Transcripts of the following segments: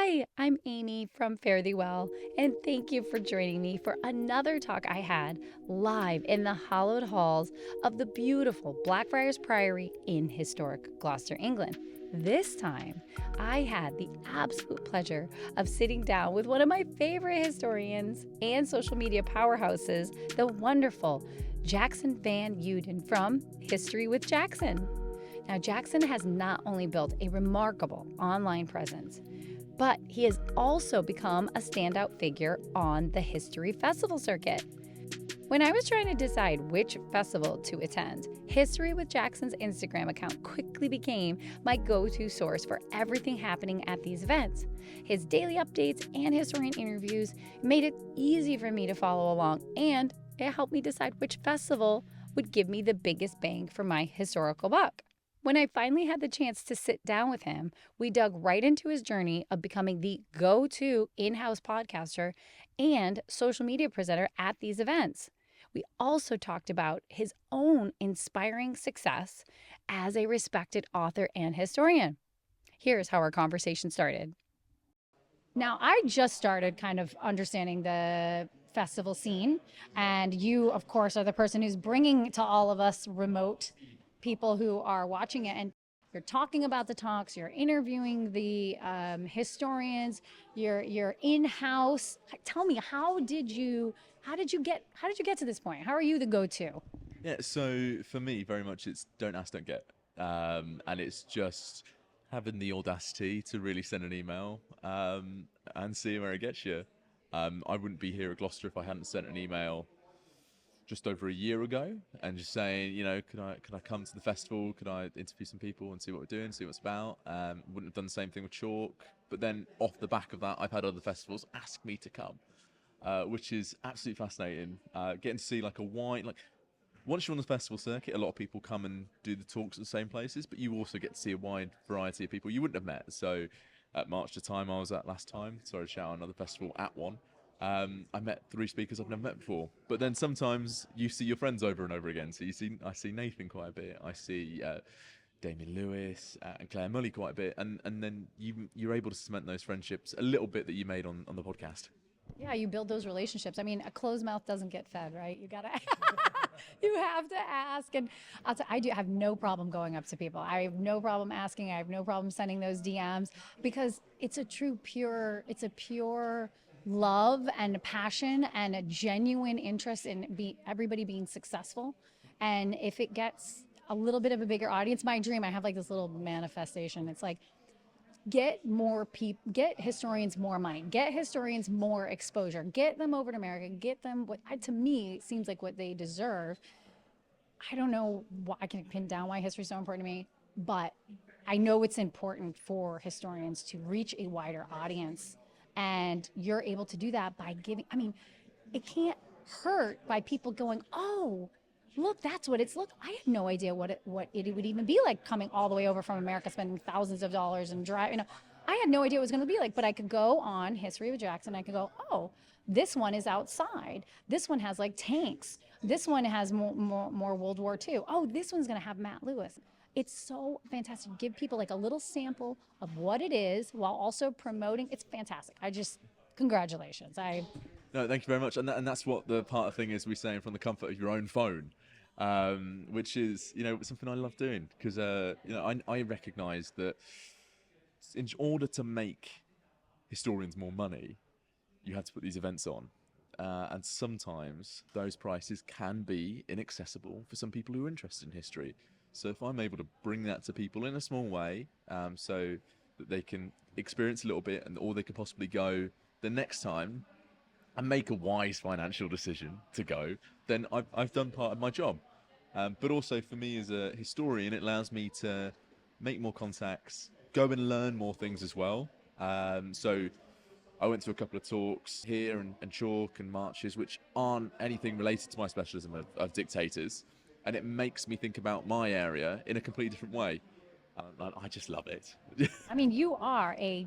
Hi, I'm Amy from Fare Thee Well, and thank you for joining me for another talk I had live in the hallowed halls of the beautiful Blackfriars Priory in historic Gloucester, England. This time, I had the absolute pleasure of sitting down with one of my favorite historians and social media powerhouses, the wonderful Jackson Van Uden from History with Jackson. Now, Jackson has not only built a remarkable online presence, but he has also become a standout figure on the History Festival circuit. When I was trying to decide which festival to attend, History with Jackson's Instagram account quickly became my go-to source for everything happening at these events. His daily updates and historian interviews made it easy for me to follow along, and it helped me decide which festival would give me the biggest bang for my historical buck. When I finally had the chance to sit down with him, we dug right into his journey of becoming the go-to in-house podcaster and social media presenter at these events. We also talked about his own inspiring success as a respected author and historian. Here's how our conversation started. Now, I just started kind of understanding the festival scene, and you, of course, are the person who's bringing to all of us remote people who are watching it, and you're talking about the talks, you're interviewing the historians, you're in-house. Tell me, how did you get to this point? How are you the go-to? Yeah, so for me, very much it's don't ask, don't get. And it's just having the audacity to really send an email and see where it gets you. I wouldn't be here at Gloucester if I hadn't sent an email just over a year ago and just saying, could I come to the festival? Could I interview some people and see what we're doing, see what it's about? Wouldn't have done the same thing with Chalk. But then off the back of that, I've had other festivals ask me to come, which is absolutely fascinating. Getting to see like a wide, like once you're on the festival circuit, a lot of people come and do the talks at the same places, but you also get to see a wide variety of people you wouldn't have met. So at March to Time I was at last time, sorry to shout out another festival at one. I met three speakers I've never met before. But then sometimes you see your friends over and over again. So I see Nathan quite a bit. I see Damien Lewis and Claire Mully quite a bit. And then you're able to cement those friendships a little bit that you made on the podcast. Yeah, you build those relationships. I mean, a closed mouth doesn't get fed, right? You gotta, you have to ask. And I do have no problem going up to people. I have no problem asking. I have no problem sending those DMs because it's it's a pure love and passion and a genuine interest in everybody being successful. And if it gets a little bit of a bigger audience, my dream, I have like this little manifestation. It's like, get more people, get historians more money, get historians more exposure, get them over to America, get them what to me seems like what they deserve. I don't know why I can pin down why history is so important to me, but I know it's important for historians to reach a wider audience, and you're able to do that by giving. I mean, it can't hurt by people going, oh, look, that's what it's look. I had no idea what it would even be like coming all the way over from America, spending thousands of dollars and drive. I had no idea what it was going to be like. But I could go on History with Jackson. I could go, oh, this one is outside. This one has like tanks. This one has more World War II. Oh, this one's going to have Matt Lewis. It's so fantastic. Give people like a little sample of what it is while also promoting. It's fantastic. Congratulations. No, thank you very much. And that's what the part of thing is we're saying from the comfort of your own phone, which is, something I love doing because, I recognise that in order to make historians more money, you have to put these events on. And sometimes those prices can be inaccessible for some people who are interested in history. So if I'm able to bring that to people in a small way, so that they can experience a little bit or they could possibly go the next time and make a wise financial decision to go, then I've done part of my job. But also for me as a historian, it allows me to make more contacts, go and learn more things as well. So I went to a couple of talks here and Chalk and marches, which aren't anything related to my specialism of dictators. And it makes me think about my area in a completely different way. I just love it. I mean, you're a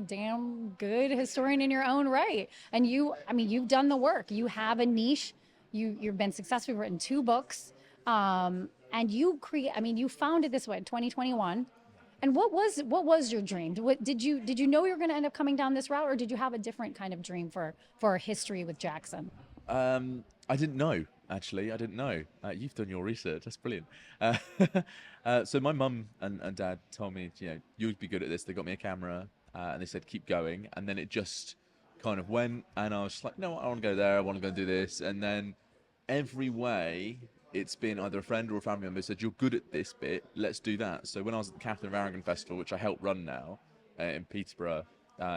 damn good historian in your own right. And you've done the work. You have a niche. You've been successful. You've written 2 books. And you founded this in 2021. And what was your dream? What did you know you were going to end up coming down this route, or did you have a different kind of dream for history with Jackson? I didn't know, actually. I didn't know. You've done your research. That's brilliant. So my mum and dad told me, you'd be good at this. They got me a camera, and they said, keep going. And then it just kind of went, and I was just like, no, I want to go there. I want to go and do this. And then every way, it's been either a friend or a family member said, you're good at this bit. Let's do that. So when I was at the Catherine of Aragon Festival, which I help run now in Peterborough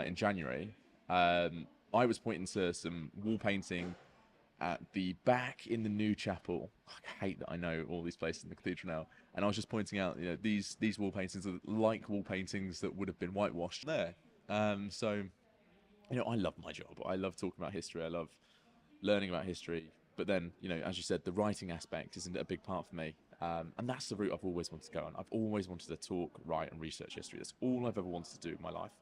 in January, I was pointing to some wall painting at the back in the new chapel. I hate that I know all these places in the cathedral now. And I was just pointing out, these wall paintings are like wall paintings that would have been whitewashed there. So, I love my job. I love talking about history. I love learning about history. But then, as you said, the writing aspect isn't a big part for me. And that's the route I've always wanted to go on. I've always wanted to talk, write, and research history. That's all I've ever wanted to do in my life.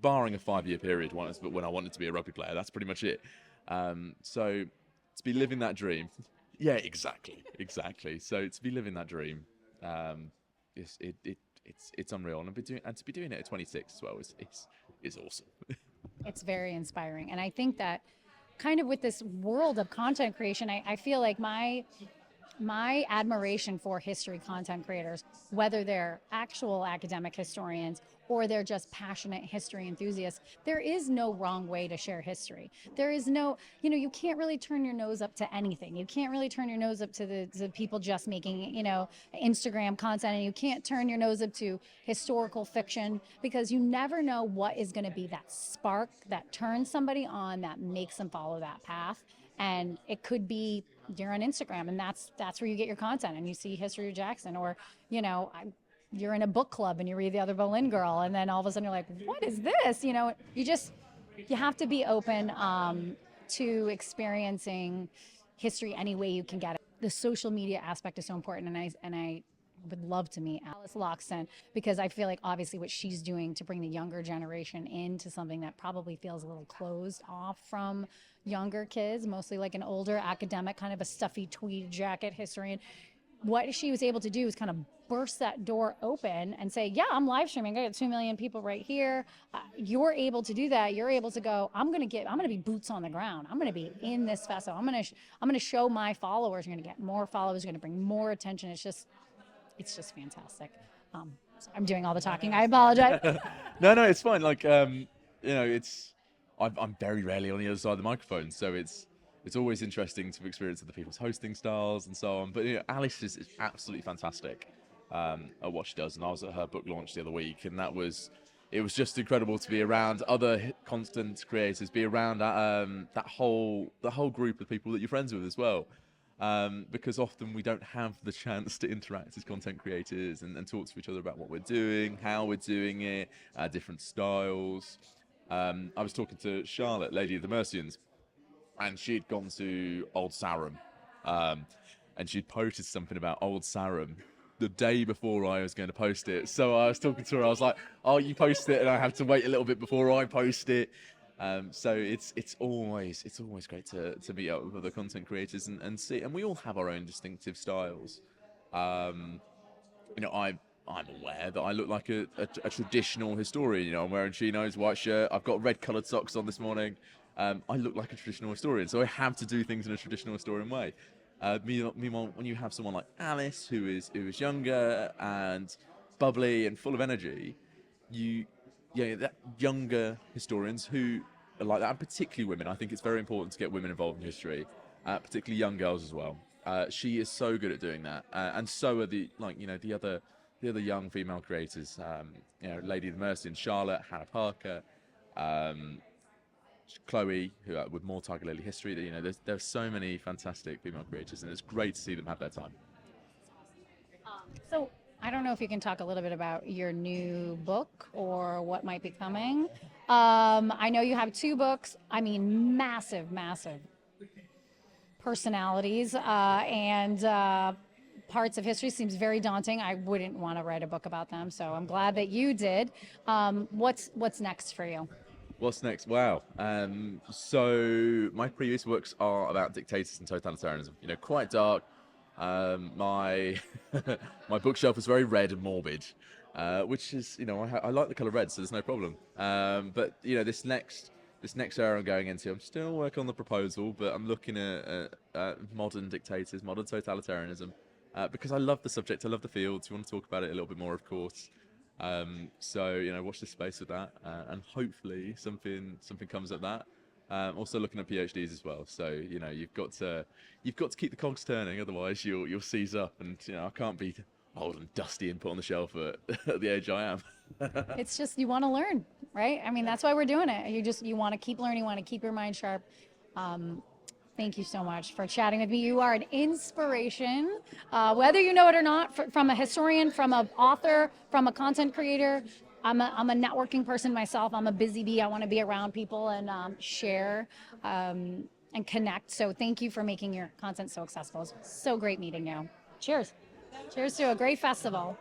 Barring a 5-year period when I wanted to be a rugby player, that's pretty much it. So to be living that dream, yeah, exactly. So to be living that dream, it's unreal, and to be doing it at 26 as well is awesome. It's very inspiring. And I think that kind of with this world of content creation, I feel like my admiration for history content creators, whether they're actual academic historians or they're just passionate history enthusiasts, there is no wrong way to share history. There is no, you can't really turn your nose up to anything. You can't really turn your nose up to the people just making, Instagram content, and you can't turn your nose up to historical fiction, because you never know what is going to be that spark that turns somebody on, that makes them follow that path. And it could be you're on Instagram, and that's where you get your content, and you see history of Jackson, or you're in a book club and you read The Other Boleyn Girl, and then all of a sudden you're like, what is this? You have to be open to experiencing history any way you can get it. The social media aspect is so important, and I would love to meet Alice Loxton, because I feel like obviously what she's doing to bring the younger generation into something that probably feels a little closed off from younger kids, mostly like an older academic, kind of a stuffy tweed jacket historian. What she was able to do is kind of burst that door open and say, yeah, I'm live streaming. I got 2 million people right here. You're able to do that. You're able to go, I'm going to be boots on the ground. I'm going to be in this festival. I'm going to show my followers. You're going to get more followers. You're going to bring more attention. It's just fantastic. So I'm doing all the talking. I apologize. No, it's fine. I'm very rarely on the other side of the microphone, so it's always interesting to experience other people's hosting styles and so on. But Alice is absolutely fantastic at what she does, and I was at her book launch the other week, and it was just incredible to be around other content creators, be around the whole group of people that you're friends with as well. Because often we don't have the chance to interact as content creators and talk to each other about what we're doing, how we're doing it, different styles. I was talking to Charlotte, Lady of the Mercians, and she'd gone to Old Sarum, and she'd posted something about Old Sarum the day before I was going to post it. So I was talking to her, I was like, oh, you post it and I have to wait a little bit before I post it. So it's always great to meet up with other content creators and see, and we all have our own distinctive styles. I'm aware that I look like a traditional historian. I'm wearing chinos, white shirt. I've got red coloured socks on this morning. I look like a traditional historian, so I have to do things in a traditional historian way. Meanwhile, when you have someone like Alice, who is younger and bubbly and full of energy, that younger historians who are like that, and particularly women. I think it's very important to get women involved in history, particularly young girls as well. She is so good at doing that, and so are the other young female creators. Lady of the Mercy and Charlotte, Hannah Parker, Chloe, who with more Tiger Lily history. There's so many fantastic female creators, and it's great to see them have their time. So I don't know if you can talk a little bit about your new book or what might be coming. I know you have 2 books. I mean, massive personalities and parts of history. Seems very daunting. I wouldn't want to write a book about them, so I'm glad that you did. What's next for you? What's next? Wow. So my previous works are about dictators and totalitarianism. Quite dark. My my bookshelf is very red and morbid, which is, I like the color red, so there's no problem. But this next era I'm going into, I'm still working on the proposal, but I'm looking at modern dictators, modern totalitarianism, because I love the subject, I love the fields. We want to talk about it a little bit more, of course. So watch this space with that, and hopefully something comes of that. Also looking at PhDs as well. So you've got to keep the cogs turning, otherwise you'll seize up. And I can't be old and dusty and put on the shelf at, at the age I am. It's just you want to learn, right? I mean, that's why we're doing it. You want to keep learning, want to keep your mind sharp. Thank you so much for chatting with me. You are an inspiration, whether you know it or not, from a historian, from an author, from a content creator. I'm a networking person myself. I'm a busy bee. I want to be around people and share and connect. So thank you for making your content so accessible. It's so great meeting you. Cheers. Cheers to a great festival.